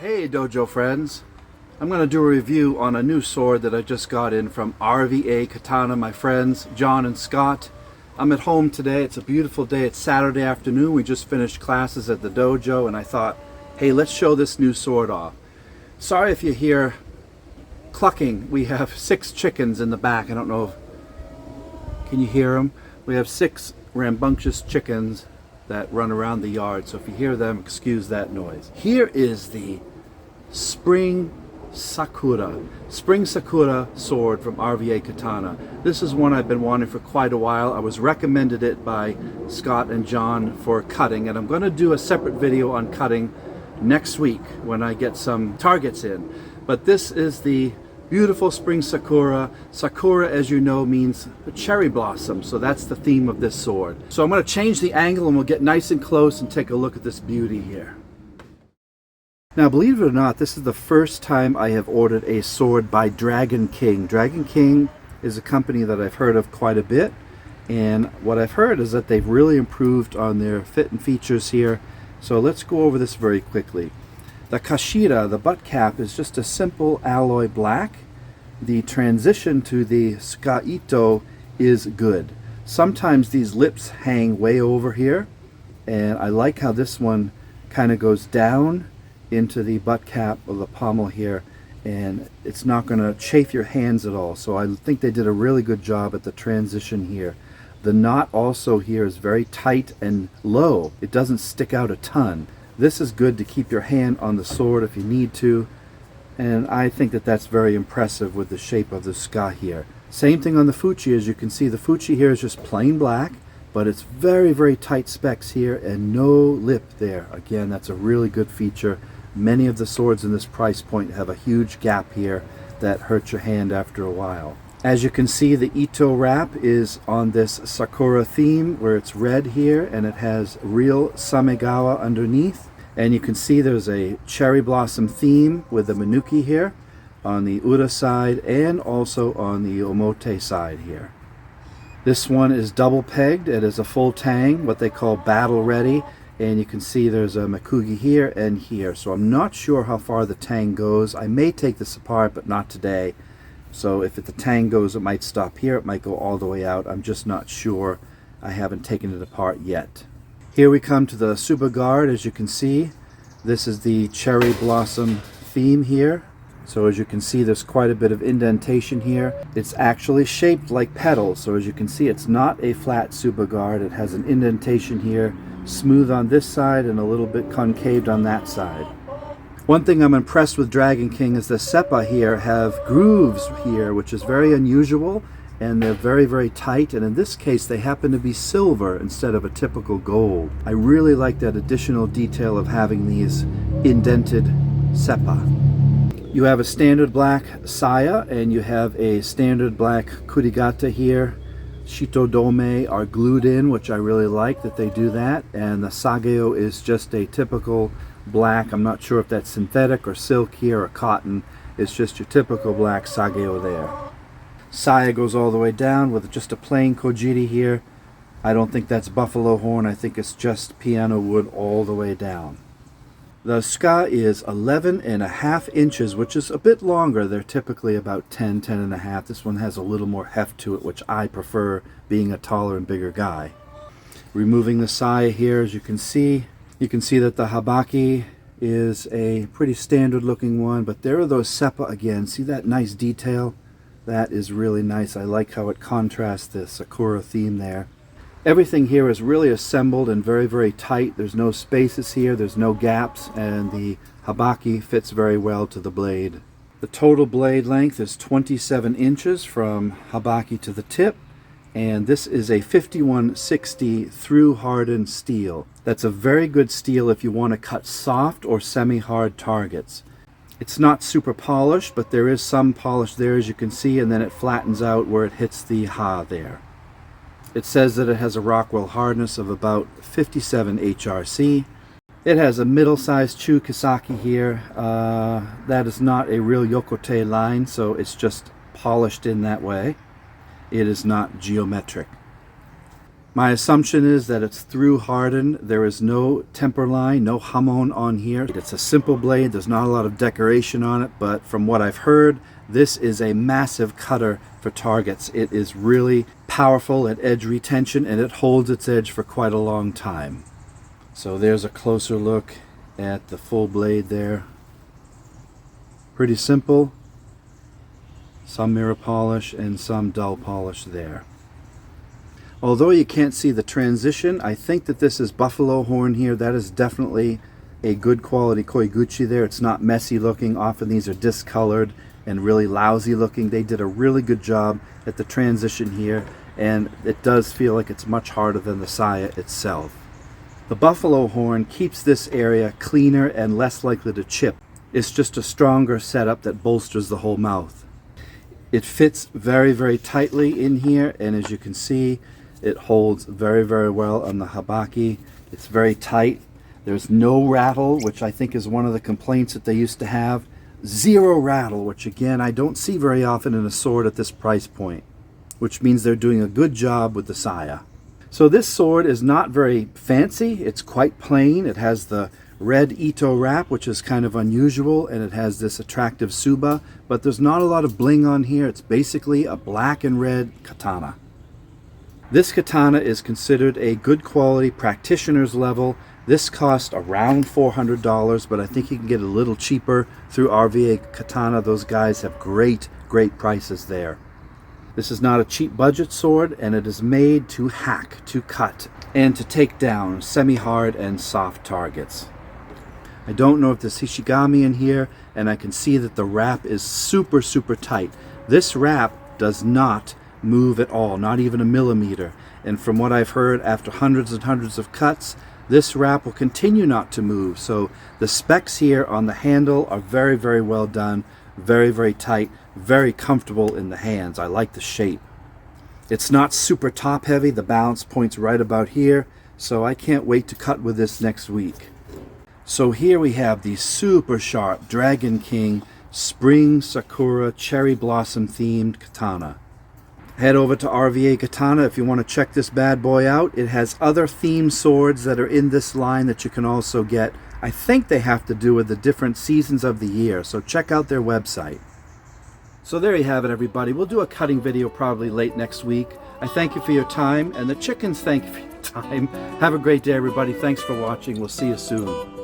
Hey dojo friends, I'm going to do a review on a new sword that I just got in from U.S.A. Katana, my friends John and Scott. I'm at home today. It's a beautiful day. It's Saturday afternoon. We just finished classes at the dojo and I thought, hey, let's show this new sword off. Sorry if you hear clucking. We have 6 chickens in the back. I don't know can you hear them? We have 6 rambunctious chickens that run around the yard, so if you hear them, excuse that noise. Here is the Spring Sakura sword from U.S.A. Katana. This is one I've been wanting for quite a while. I was recommended it by Scott and John for cutting, and I'm going to do a separate video on cutting next week when I get some targets in. But this is the beautiful Spring Sakura. Sakura, as you know, means cherry blossom, so that's the theme of this sword. So I'm going to change the angle and we'll get nice and close and take a look at this beauty here. Now, believe it or not, this is the first time I have ordered a sword by Dragon King. Dragon King is a company that I've heard of quite a bit, and what I've heard is that they've really improved on their fit and features here. So let's go over this very quickly. The kashira, the butt cap, is just a simple alloy black. The transition to the tsukaito is good. Sometimes these lips hang way over here, and I like how this one kind of goes down into the butt cap of the pommel here, and it's not going to chafe your hands at all. So I think they did a really good job at the transition here. The knot also here is very tight and low. It doesn't stick out a ton. This is good to keep your hand on the sword if you need to, and I think that that's very impressive with the shape of the ska here. Same thing on the fuchi. As you can see, the fuchi here is just plain black, but it's very, very tight specs here and no lip there. Again, that's a really good feature. Many of the swords in this price point have a huge gap here that hurts your hand after a while. As you can see, the Ito wrap is on this Sakura theme where it's red here and it has real Samegawa underneath. And you can see there's a cherry blossom theme with the Manuki here on the Ura side and also on the Omote side here. This one is double pegged. It is a full tang, what they call battle ready. And you can see there's a Makugi here and here. So I'm not sure how far the tang goes. I may take this apart, but not today. So if the tang goes, it might stop here. It might go all the way out. I'm just not sure. I haven't taken it apart yet. Here we come to the Tsuba guard. As you can see, this is the cherry blossom theme here. So as you can see, there's quite a bit of indentation here. It's actually shaped like petals. So as you can see, it's not a flat Tsuba guard. It has an indentation here, smooth on this side and a little bit concaved on that side. One thing I'm impressed with Dragon King is the seppa here have grooves here, which is very unusual, and they're very, very tight, and in this case they happen to be silver instead of a typical gold. I really like that additional detail of having these indented seppa. You have a standard black saya and you have a standard black kurigata here. Shitodome are glued in, which I really like that they do that, and the sageo is just a typical black. I'm not sure if that's synthetic or silk here or cotton. It's just your typical black sageo there. Saya goes all the way down with just a plain kojiri here. I don't think that's buffalo horn. I think it's just piano wood all the way down. The ska is 11.5 inches, which is a bit longer. They're typically about 10.5. This one has a little more heft to it, which I prefer, being a taller and bigger guy. Removing the saya here, as you can see that the habaki is a pretty standard looking one, but there are those seppa again. See that nice detail? That is really nice. I like how it contrasts the Sakura theme there. Everything here is really assembled and very, very tight. There's no spaces here, there's no gaps, and the habaki fits very well to the blade. The total blade length is 27 inches from habaki to the tip, and this is a 5160 through hardened steel. That's a very good steel if you want to cut soft or semi-hard targets. It's not super polished, but there is some polish there, as you can see, and then it flattens out where it hits the ha there. It says that it has a Rockwell hardness of about 57 HRC. It has a middle-sized Chu Kisaki here. That is not a real Yokote line, so it's just polished in that way. It is not geometric. My assumption is that it's through hardened. There is no temper line, no hamon on here. It's a simple blade. There's not a lot of decoration on it, but from what I've heard, this is a massive cutter for targets. It is really powerful at edge retention, and it holds its edge for quite a long time. So there's a closer look at the full blade there. Pretty simple. Some mirror polish and some dull polish there. Although you can't see the transition, I think that this is buffalo horn here. That is definitely a good quality koiguchi there. It's not messy looking. Often these are discolored and really lousy looking. They did a really good job at the transition here, and it does feel like it's much harder than the saya itself. The buffalo horn keeps this area cleaner and less likely to chip. It's just a stronger setup that bolsters the whole mouth. It fits very, very tightly in here, and as you can see, it holds very, very well on the habaki. It's very tight. There's no rattle, which I think is one of the complaints that they used to have. Zero rattle, which again, I don't see very often in a sword at this price point, which means they're doing a good job with the saya. So this sword is not very fancy. It's quite plain. It has the red ito wrap, which is kind of unusual, and it has this attractive tsuba, but there's not a lot of bling on here. It's basically a black and red katana. This katana is considered a good quality practitioner's level. This cost around $400, but I think you can get a little cheaper through RVA Katana. Those guys have great prices there. This is not a cheap budget sword, and it is made to hack, to cut, and to take down semi-hard and soft targets. I don't know if there's Hishigami in here, and I can see that the wrap is super tight. This wrap does not move at all, not even a millimeter. And from what I've heard, after hundreds and hundreds of cuts, this wrap will continue not to move. So the specs here on the handle are very well done, very tight, very comfortable in the hands. I like the shape. It's not super top heavy. The balance point's right about here, so I can't wait to cut with this next week. So here we have the super sharp Dragon King Spring Sakura Cherry Blossom themed katana. Head over to RVA Katana if you want to check this bad boy out. It has other themed swords that are in this line that you can also get. I think they have to do with the different seasons of the year, so check out their website. So there you have it, everybody. We'll do a cutting video probably late next week. I thank you for your time, and the chickens thank you for your time. Have a great day, everybody. Thanks for watching. We'll see you soon.